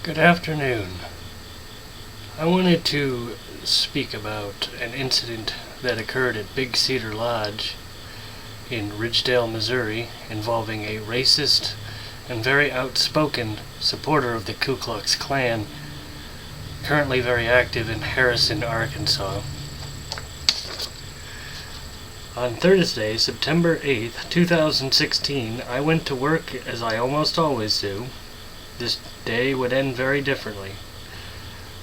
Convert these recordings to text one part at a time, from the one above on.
Good afternoon. I wanted to speak about an incident that occurred at Big Cedar Lodge in Ridgedale, Missouri, involving a racist and very outspoken supporter of the Ku Klux Klan, currently very active in Harrison, Arkansas. On Thursday, September 8th, 2016, I went to work as I almost always do. This day would end very differently.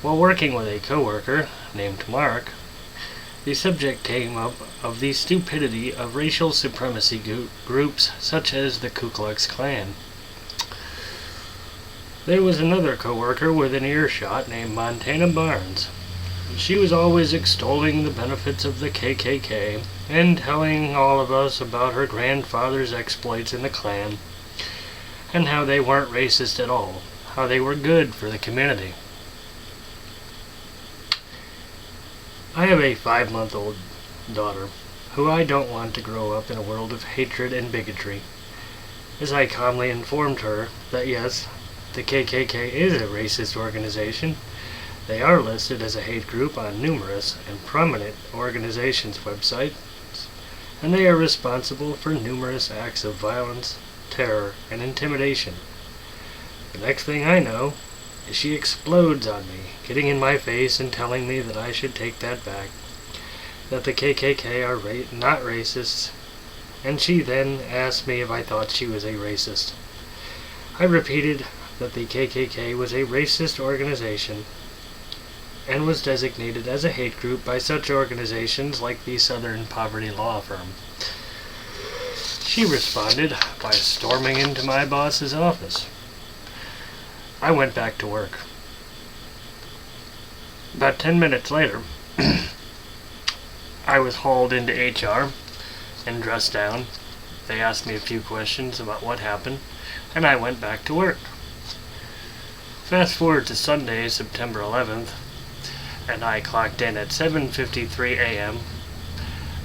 While working with a coworker named Mark, the subject came up of the stupidity of racial supremacy groups such as the Ku Klux Klan. There was another coworker within earshot named Montana Barnes. She was always extolling the benefits of the KKK and telling all of us about her grandfather's exploits in the Klan, and how they weren't racist at all, how they were good for the community. I have a 5-month-old daughter who I don't want to grow up in a world of hatred and bigotry, as I calmly informed her that yes, the KKK is a racist organization. They are listed as a hate group on numerous and prominent organizations' websites, and they are responsible for numerous acts of violence, terror, and intimidation. The next thing I know is she explodes on me, getting in my face and telling me that I should take that back, that the KKK are not racists, and she then asked me if I thought she was a racist. I repeated that the KKK was a racist organization and was designated as a hate group by such organizations like the Southern Poverty Law Firm. She responded by storming into my boss's office. I went back to work. About 10 minutes later, I was hauled into HR and dressed down. They asked me a few questions about what happened, and I went back to work. Fast forward to Sunday, September 11th, and I clocked in at 7:53 a.m.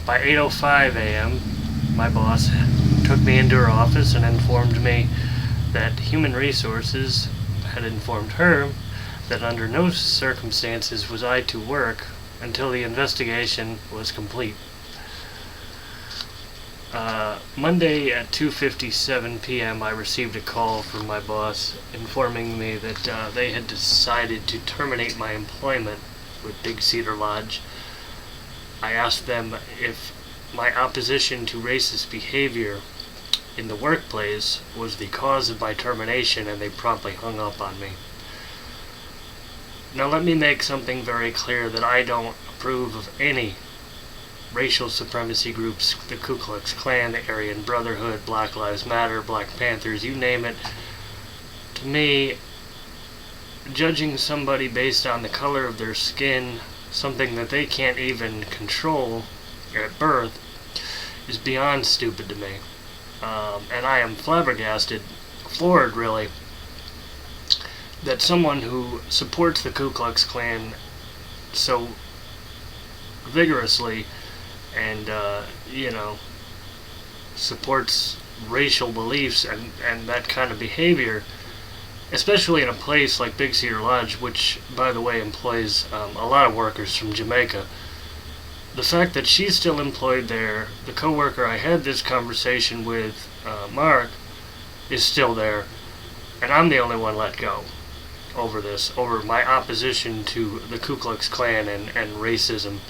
By 8:05 a.m., my boss took me into her office and informed me that Human Resources had informed her that under no circumstances was I to work until the investigation was complete. Monday at 2:57 p.m. I received a call from my boss informing me that they had decided to terminate my employment with Big Cedar Lodge. I asked them if my opposition to racist behavior in the workplace was the cause of my termination, and they promptly hung up on me. Now let me make something very clear that I don't approve of any racial supremacy groups, the Ku Klux Klan, the Aryan Brotherhood, Black Lives Matter, Black Panthers, you name it. To me, judging somebody based on the color of their skin, something that they can't even control at birth, is beyond stupid to me. And I am floored really, that someone who supports the Ku Klux Klan so vigorously and, supports racial beliefs and that kind of behavior, especially in a place like Big Cedar Lodge, which, by the way, employs a lot of workers from Jamaica. The fact that she's still employed there, the coworker I had this conversation with, Mark, is still there, and I'm the only one let go over this, over my opposition to the Ku Klux Klan and racism.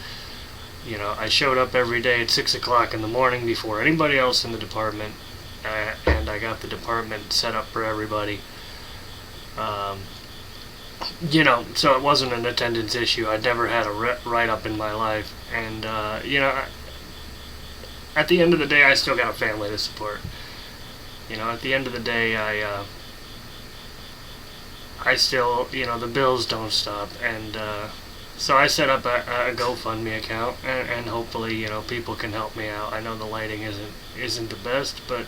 You know, I showed up every day at 6 o'clock in the morning before anybody else in the department, and I got the department set up for everybody. So it wasn't an attendance issue. I'd never had a write-up in my life. And, at the end of the day, I still got a family to support. At the end of the day, I still, the bills don't stop. And so I set up a GoFundMe account, and hopefully, people can help me out. I know the lighting isn't the best, but,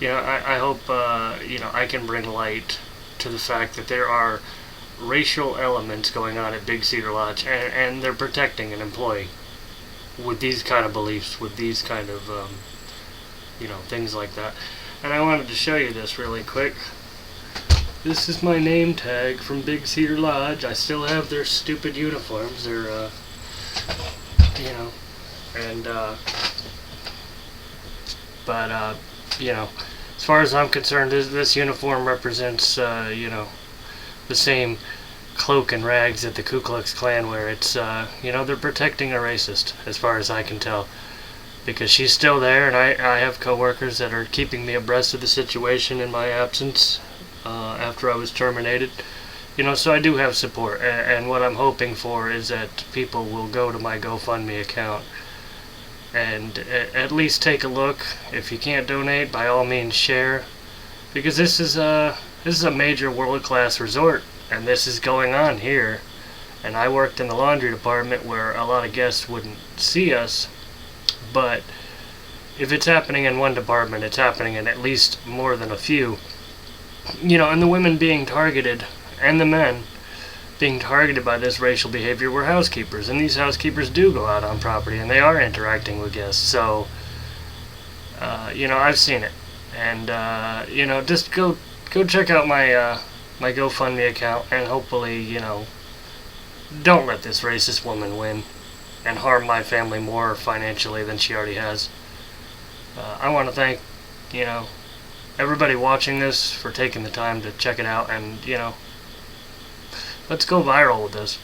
I hope, I can bring light to the fact that there are racial elements going on at Big Cedar Lodge, and they're protecting an employee with these kind of beliefs, with these kind of, things like that. And I wanted to show you this really quick. This is my name tag from Big Cedar Lodge. I still have their stupid uniforms. They're, you know, and, but, you know, as far as I'm concerned, this uniform represents, you know, the same cloak and rags that the Ku Klux Klan wear. It's, you know, they're protecting a racist, as far as I can tell. Because she's still there, and I have coworkers that are keeping me abreast of the situation in my absence after I was terminated. You know, so I do have support, and what I'm hoping for is that people will go to my GoFundMe account and at least take a look. If you can't donate, by all means share, because this is a major world-class resort, and this is going on here. And I worked in the laundry department where a lot of guests wouldn't see us. But if it's happening in one department, it's happening in at least more than a few. You know, and the women being targeted, and the men being targeted by this racial behavior were housekeepers. And these housekeepers do go out on property, and they are interacting with guests. So, you know, I've seen it. And, you know, just go check out my, my GoFundMe account, and hopefully, you know, don't let this racist woman win and harm my family more financially than she already has. I want to thank, you know, everybody watching this for taking the time to check it out, and, you know, let's go viral with this.